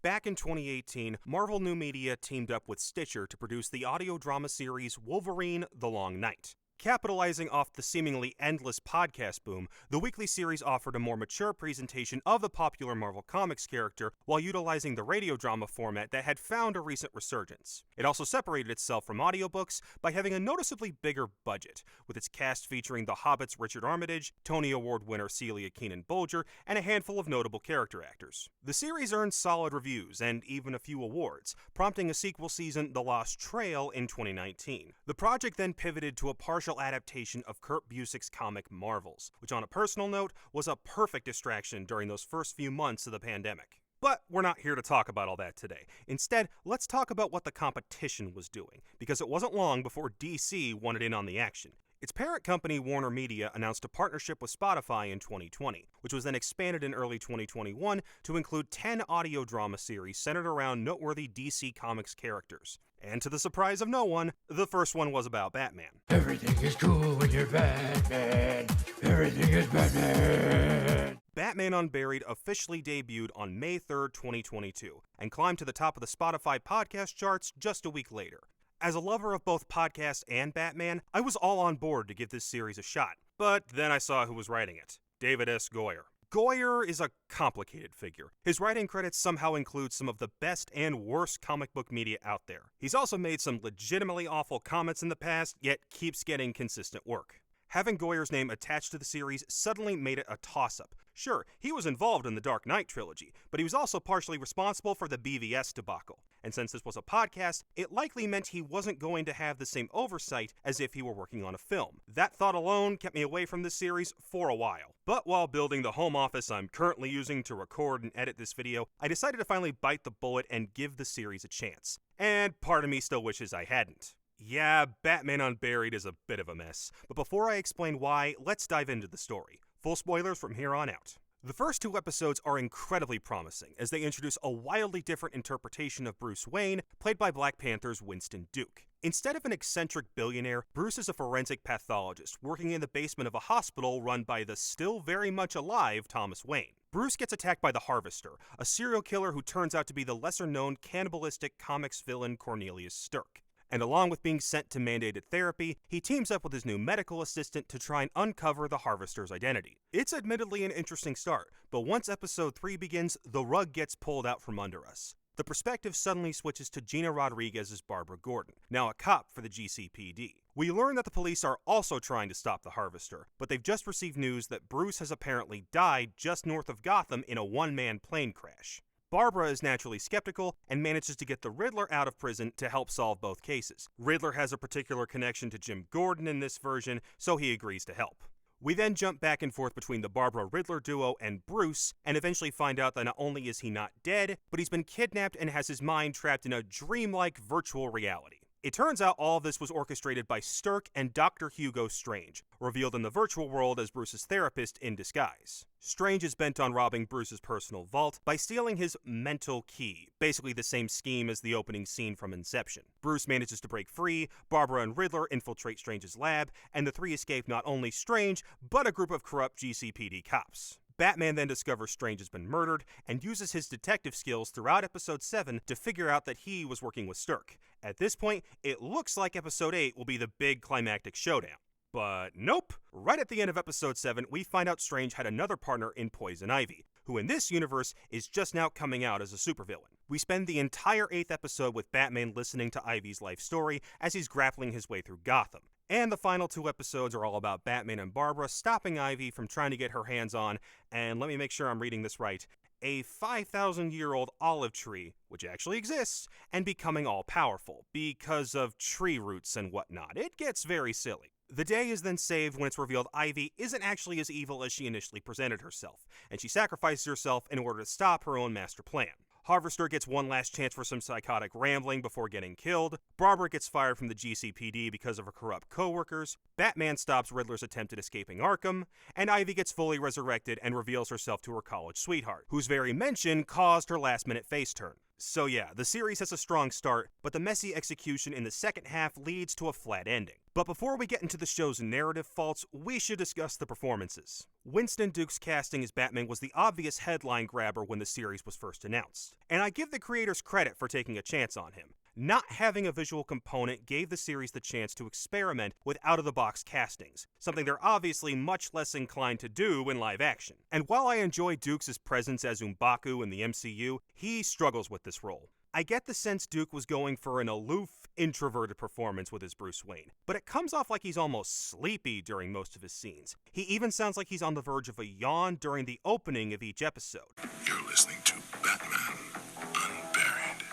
Back in 2018, Marvel New Media teamed up with Stitcher to produce the audio drama series Wolverine: The Long Night. Capitalizing off the seemingly endless podcast boom, the weekly series offered a more mature presentation of the popular Marvel Comics character while utilizing the radio drama format that had found a recent resurgence. It also separated itself from audiobooks by having a noticeably bigger budget, with its cast featuring The Hobbit's Richard Armitage, Tony Award winner Celia Keenan-Bolger, and a handful of notable character actors. The series earned solid reviews and even a few awards, prompting a sequel season, The Lost Trail, in 2019. The project then pivoted to a partial adaptation of Kurt Busiek's comic Marvels, which on a personal note was a perfect distraction during those first few months of the pandemic. But we're not here to talk about all that today. Instead, let's talk about what the competition was doing, because it wasn't long before DC wanted in on the action. Its parent company, Warner Media, announced a partnership with Spotify in 2020, which was then expanded in early 2021 to include 10 audio drama series centered around noteworthy DC Comics characters. And to the surprise of no one, the first one was about Batman. Everything is cool when you're Batman. Everything is Batman. Batman Unburied officially debuted on May 3rd, 2022, and climbed to the top of the Spotify podcast charts just a week later. As a lover of both podcasts and Batman, I was all on board to give this series a shot. But then I saw who was writing it. David S. Goyer. Goyer is a complicated figure. His writing credits somehow include some of the best and worst comic book media out there. He's also made some legitimately awful comments in the past, yet keeps getting consistent work. Having Goyer's name attached to the series suddenly made it a toss-up. Sure, he was involved in the Dark Knight trilogy, but he was also partially responsible for the BVS debacle. And since this was a podcast, it likely meant he wasn't going to have the same oversight as if he were working on a film. That thought alone kept me away from this series for a while. But while building the home office I'm currently using to record and edit this video, I decided to finally bite the bullet and give the series a chance. And part of me still wishes I hadn't. Yeah, Batman Unburied is a bit of a mess, but before I explain why, let's dive into the story. Full spoilers from here on out. The first 2 episodes are incredibly promising, as they introduce a wildly different interpretation of Bruce Wayne, played by Black Panther's Winston Duke. Instead of an eccentric billionaire, Bruce is a forensic pathologist working in the basement of a hospital run by the still very much alive Thomas Wayne. Bruce gets attacked by the Harvester, a serial killer who turns out to be the lesser-known cannibalistic comics villain Cornelius Stirk. And along with being sent to mandated therapy, he teams up with his new medical assistant to try and uncover the Harvester's identity. It's admittedly an interesting start, but once episode 3 begins, the rug gets pulled out from under us. The perspective suddenly switches to Gina Rodriguez's Barbara Gordon, now a cop for the GCPD. We learn that the police are also trying to stop the Harvester, but they've just received news that Bruce has apparently died just north of Gotham in a one-man plane crash. Barbara is naturally skeptical and manages to get the Riddler out of prison to help solve both cases. Riddler has a particular connection to Jim Gordon in this version, so he agrees to help. We then jump back and forth between the Barbara-Riddler duo and Bruce, and eventually find out that not only is he not dead, but he's been kidnapped and has his mind trapped in a dreamlike virtual reality. It turns out all of this was orchestrated by Stirk and Dr. Hugo Strange, revealed in the virtual world as Bruce's therapist in disguise. Strange is bent on robbing Bruce's personal vault by stealing his mental key, basically the same scheme as the opening scene from Inception. Bruce manages to break free, Barbara and Riddler infiltrate Strange's lab, and the three escape not only Strange, but a group of corrupt GCPD cops. Batman then discovers Strange has been murdered and uses his detective skills throughout episode 7 to figure out that he was working with Stirk. At this point, it looks like episode 8 will be the big climactic showdown. But nope! Right at the end of episode 7, we find out Strange had another partner in Poison Ivy, who in this universe is just now coming out as a supervillain. We spend the entire 8th episode with Batman listening to Ivy's life story as he's grappling his way through Gotham. And the final 2 episodes are all about Batman and Barbara stopping Ivy from trying to get her hands on, and let me make sure I'm reading this right, a 5,000-year-old olive tree, which actually exists, and becoming all-powerful, because of tree roots and whatnot. It gets very silly. The day is then saved when it's revealed Ivy isn't actually as evil as she initially presented herself, and she sacrifices herself in order to stop her own master plan. Harvester gets one last chance for some psychotic rambling before getting killed, Barbara gets fired from the GCPD because of her corrupt co-workers, Batman stops Riddler's attempt at escaping Arkham, and Ivy gets fully resurrected and reveals herself to her college sweetheart, whose very mention caused her last-minute face turn. So yeah, the series has a strong start, but the messy execution in the second half leads to a flat ending. But before we get into the show's narrative faults, we should discuss the performances. Winston Duke's casting as Batman was the obvious headline grabber when the series was first announced, and I give the creators credit for taking a chance on him. Not having a visual component gave the series the chance to experiment with out-of-the-box castings, something they're obviously much less inclined to do in live action. And while I enjoy Dukes' presence as M'Baku in the MCU, he struggles with this role. I get the sense Duke was going for an aloof, introverted performance with his Bruce Wayne, but it comes off like he's almost sleepy during most of his scenes. He even sounds like he's on the verge of a yawn during the opening of each episode. You're listening to Batman Unburied.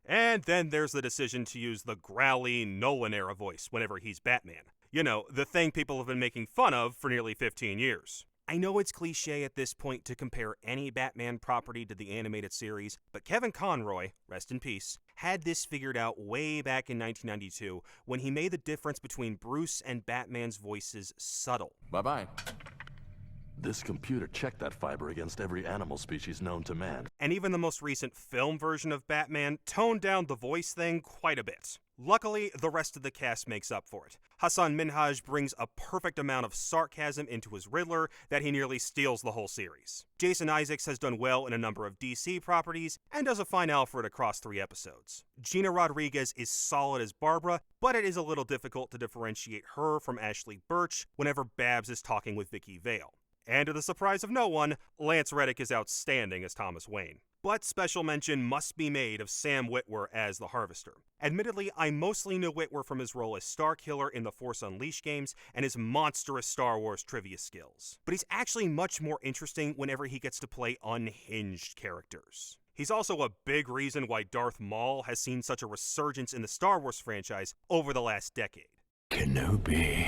And then there's the decision to use the growly Nolan-era voice whenever he's Batman. You know, the thing people have been making fun of for nearly 15 years. I know it's cliche at this point to compare any Batman property to the animated series, but Kevin Conroy, rest in peace, had this figured out way back in 1992 when he made the difference between Bruce and Batman's voices subtle. Bye-bye. This computer checked that fiber against every animal species known to man. And even the most recent film version of Batman toned down the voice thing quite a bit. Luckily, the rest of the cast makes up for it. Hassan Minhaj brings a perfect amount of sarcasm into his Riddler that he nearly steals the whole series. Jason Isaacs has done well in a number of DC properties and does a fine Alfred across 3 episodes. Gina Rodriguez is solid as Barbara, but it is a little difficult to differentiate her from Ashley Birch whenever Babs is talking with Vicky Vale. And to the surprise of no one, Lance Reddick is outstanding as Thomas Wayne. But special mention must be made of Sam Witwer as the Harvester. Admittedly, I mostly know Witwer from his role as Starkiller in the Force Unleashed games and his monstrous Star Wars trivia skills. But he's actually much more interesting whenever he gets to play unhinged characters. He's also a big reason why Darth Maul has seen such a resurgence in the Star Wars franchise over the last decade. Kenobi.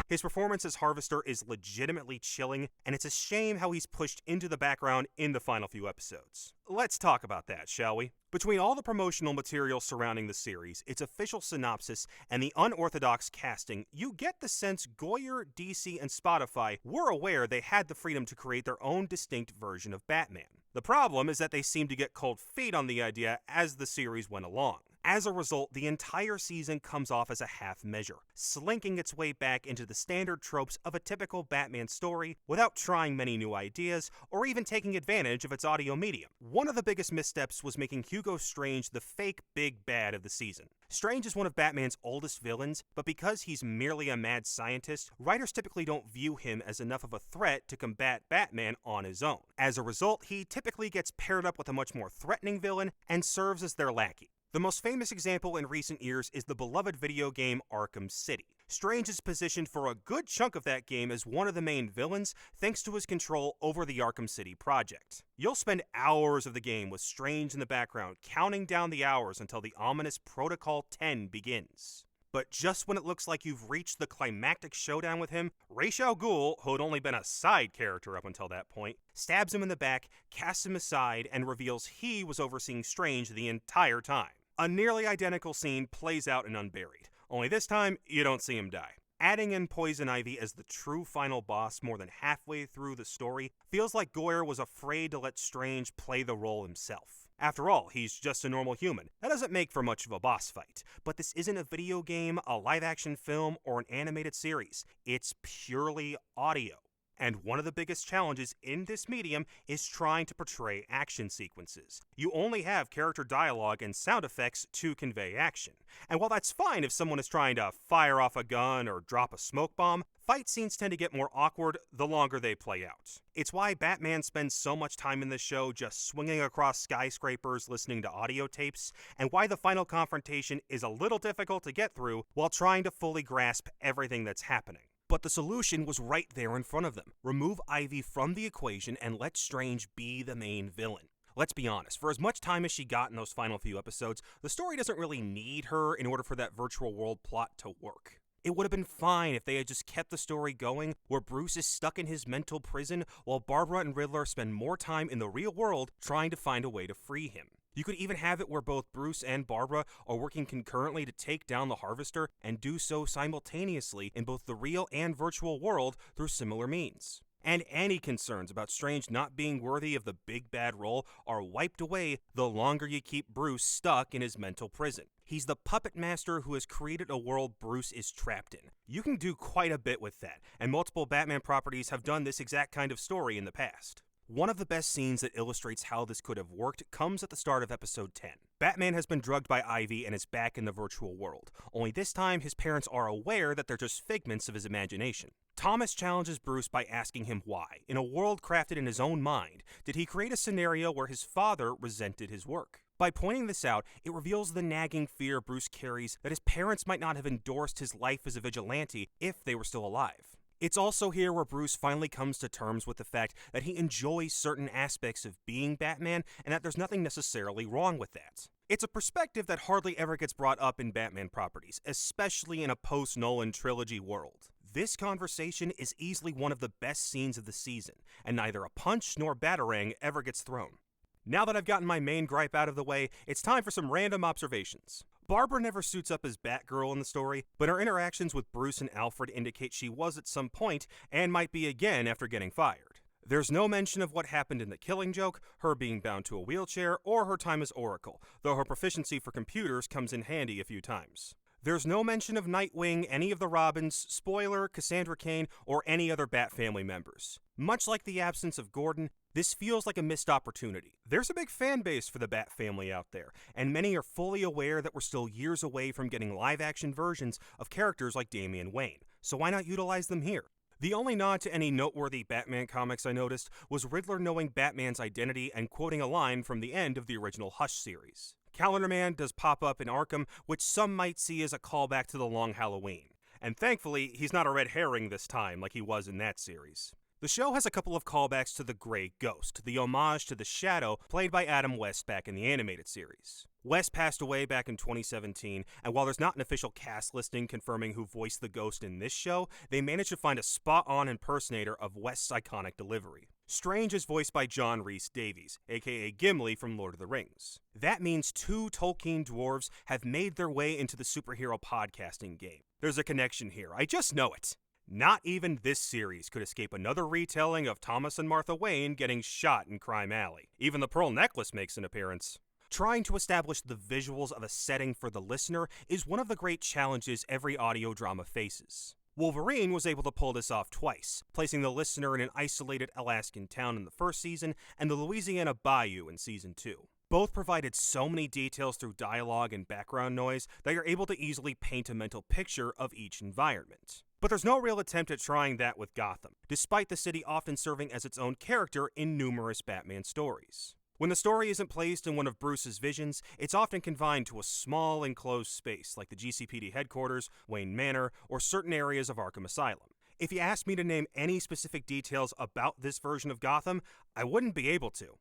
His performance as Harvester is legitimately chilling, and it's a shame how he's pushed into the background in the final few episodes. Let's talk about that, shall we? Between all the promotional material surrounding the series, its official synopsis, and the unorthodox casting, you get the sense Goyer, DC, and Spotify were aware they had the freedom to create their own distinct version of Batman. The problem is that they seemed to get cold feet on the idea as the series went along. As a result, the entire season comes off as a half measure, slinking its way back into the standard tropes of a typical Batman story without trying many new ideas or even taking advantage of its audio medium. One of the biggest missteps was making Hugo Strange the fake big bad of the season. Strange is one of Batman's oldest villains, but because he's merely a mad scientist, writers typically don't view him as enough of a threat to combat Batman on his own. As a result, he typically gets paired up with a much more threatening villain and serves as their lackey. The most famous example in recent years is the beloved video game Arkham City. Strange is positioned for a good chunk of that game as one of the main villains thanks to his control over the Arkham City project. You'll spend hours of the game with Strange in the background, counting down the hours until the ominous Protocol 10 begins. But just when it looks like you've reached the climactic showdown with him, Ra's al Ghul, who had only been a side character up until that point, stabs him in the back, casts him aside, and reveals he was overseeing Strange the entire time. A nearly identical scene plays out in Unburied, only this time, you don't see him die. Adding in Poison Ivy as the true final boss more than halfway through the story feels like Goyer was afraid to let Strange play the role himself. After all, he's just a normal human. That doesn't make for much of a boss fight. But this isn't a video game, a live-action film, or an animated series. It's purely audio. And one of the biggest challenges in this medium is trying to portray action sequences. You only have character dialogue and sound effects to convey action. And while that's fine if someone is trying to fire off a gun or drop a smoke bomb, fight scenes tend to get more awkward the longer they play out. It's why Batman spends so much time in this show just swinging across skyscrapers listening to audio tapes, and why the final confrontation is a little difficult to get through while trying to fully grasp everything that's happening. But the solution was right there in front of them. Remove Ivy from the equation and let Strange be the main villain. Let's be honest, for as much time as she got in those final few episodes, the story doesn't really need her in order for that virtual world plot to work. It would have been fine if they had just kept the story going where Bruce is stuck in his mental prison while Barbara and Riddler spend more time in the real world trying to find a way to free him. You could even have it where both Bruce and Barbara are working concurrently to take down the Harvester and do so simultaneously in both the real and virtual world through similar means. and any concerns about Strange not being worthy of the big bad role are wiped away the longer you keep Bruce stuck in his mental prison. He's the puppet master who has created a world Bruce is trapped in. You can do quite a bit with that, and multiple Batman properties have done this exact kind of story in the past. One of the best scenes that illustrates how this could have worked comes at the start of episode 10. Batman has been drugged by Ivy and is back in the virtual world, only this time his parents are aware that they're just figments of his imagination. Thomas challenges Bruce by asking him why, in a world crafted in his own mind, did he create a scenario where his father resented his work. By pointing this out, it reveals the nagging fear Bruce carries that his parents might not have endorsed his life as a vigilante if they were still alive. It's also here where Bruce finally comes to terms with the fact that he enjoys certain aspects of being Batman and that there's nothing necessarily wrong with that. It's a perspective that hardly ever gets brought up in Batman properties, especially in a post-Nolan trilogy world. This conversation is easily one of the best scenes of the season, and neither a punch nor batarang ever gets thrown. Now that I've gotten my main gripe out of the way, it's time for some random observations. Barbara never suits up as Batgirl in the story, but her interactions with Bruce and Alfred indicate she was at some point, and might be again after getting fired. There's no mention of what happened in The Killing Joke, her being bound to a wheelchair, or her time as Oracle, though her proficiency for computers comes in handy a few times. There's no mention of Nightwing, any of the Robins, Spoiler, Cassandra Cain, or any other Bat family members. Much like the absence of Gordon, this feels like a missed opportunity. There's a big fan base for the Bat family out there, and many are fully aware that we're still years away from getting live-action versions of characters like Damian Wayne, so why not utilize them here? The only nod to any noteworthy Batman comics I noticed was Riddler knowing Batman's identity and quoting a line from the end of the original Hush series. Calendar Man does pop up in Arkham, which some might see as a callback to the Long Halloween. And thankfully, he's not a red herring this time like he was in that series. The show has a couple of callbacks to the Grey Ghost, the homage to the Shadow played by Adam West back in the animated series. West passed away back in 2017, and while there's not an official cast listing confirming who voiced the Ghost in this show, they managed to find a spot-on impersonator of West's iconic delivery. Strange is voiced by John Rhys Davies, aka Gimli from Lord of the Rings. That means 2 Tolkien dwarves have made their way into the superhero podcasting game. There's a connection here, I just know it. Not even this series could escape another retelling of Thomas and Martha Wayne getting shot in Crime Alley. Even the Pearl Necklace makes an appearance. Trying to establish the visuals of a setting for the listener is one of the great challenges every audio drama faces. Wolverine was able to pull this off twice, placing the listener in an isolated Alaskan town in the first season and the Louisiana Bayou in season 2. Both provided so many details through dialogue and background noise that you're able to easily paint a mental picture of each environment. But there's no real attempt at trying that with Gotham, despite the city often serving as its own character in numerous Batman stories. When the story isn't placed in one of Bruce's visions, it's often confined to a small enclosed space like the GCPD headquarters, Wayne Manor, or certain areas of Arkham Asylum. If you asked me to name any specific details about this version of Gotham, I wouldn't be able to.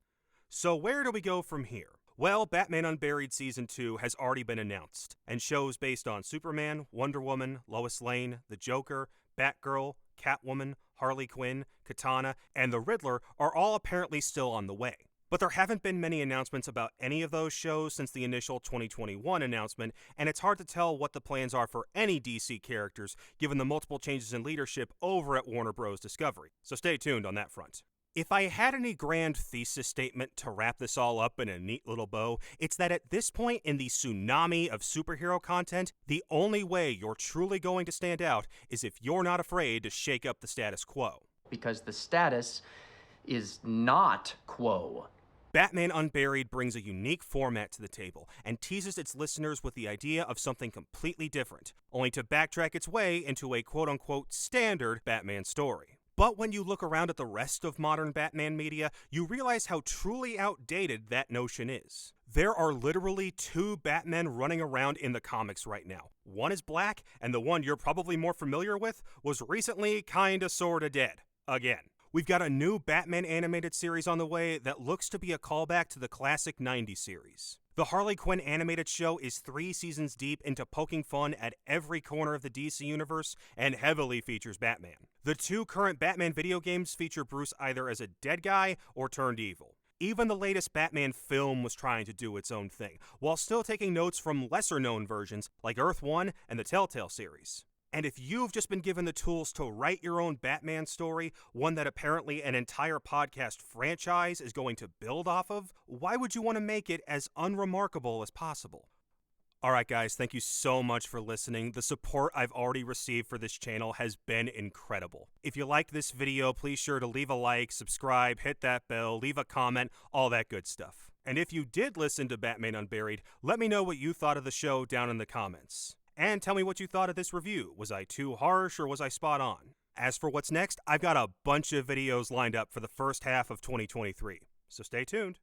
So where do we go from here? Well, Batman Unburied Season 2 has already been announced, and shows based on Superman, Wonder Woman, Lois Lane, the Joker, Batgirl, Catwoman, Harley Quinn, Katana, and the Riddler are all apparently still on the way. But there haven't been many announcements about any of those shows since the initial 2021 announcement, and it's hard to tell what the plans are for any DC characters given the multiple changes in leadership over at Warner Bros. Discovery, so stay tuned on that front. If I had any grand thesis statement to wrap this all up in a neat little bow, it's that at this point in the tsunami of superhero content, the only way you're truly going to stand out is if you're not afraid to shake up the status quo. Because the status is not quo. Batman Unburied brings a unique format to the table and teases its listeners with the idea of something completely different, only to backtrack its way into a quote-unquote standard Batman story. But when you look around at the rest of modern Batman media, you realize how truly outdated that notion is. There are literally 2 Batmen running around in the comics right now. One is black, and the one you're probably more familiar with was recently kinda sorta dead. Again. We've got a new Batman animated series on the way that looks to be a callback to the classic 90s series. The Harley Quinn animated show is 3 seasons deep into poking fun at every corner of the DC universe and heavily features Batman. The 2 current Batman video games feature Bruce either as a dead guy or turned evil. Even the latest Batman film was trying to do its own thing, while still taking notes from lesser-known versions like Earth 1 and the Telltale series. And if you've just been given the tools to write your own Batman story, one that apparently an entire podcast franchise is going to build off of, why would you want to make it as unremarkable as possible? Alright guys, thank you so much for listening. The support I've already received for this channel has been incredible. If you liked this video, please sure to leave a like, subscribe, hit that bell, leave a comment, all that good stuff. And if you did listen to Batman Unburied, let me know what you thought of the show down in the comments. And tell me what you thought of this review. Was I too harsh or was I spot on? As for what's next, I've got a bunch of videos lined up for the first half of 2023, so stay tuned.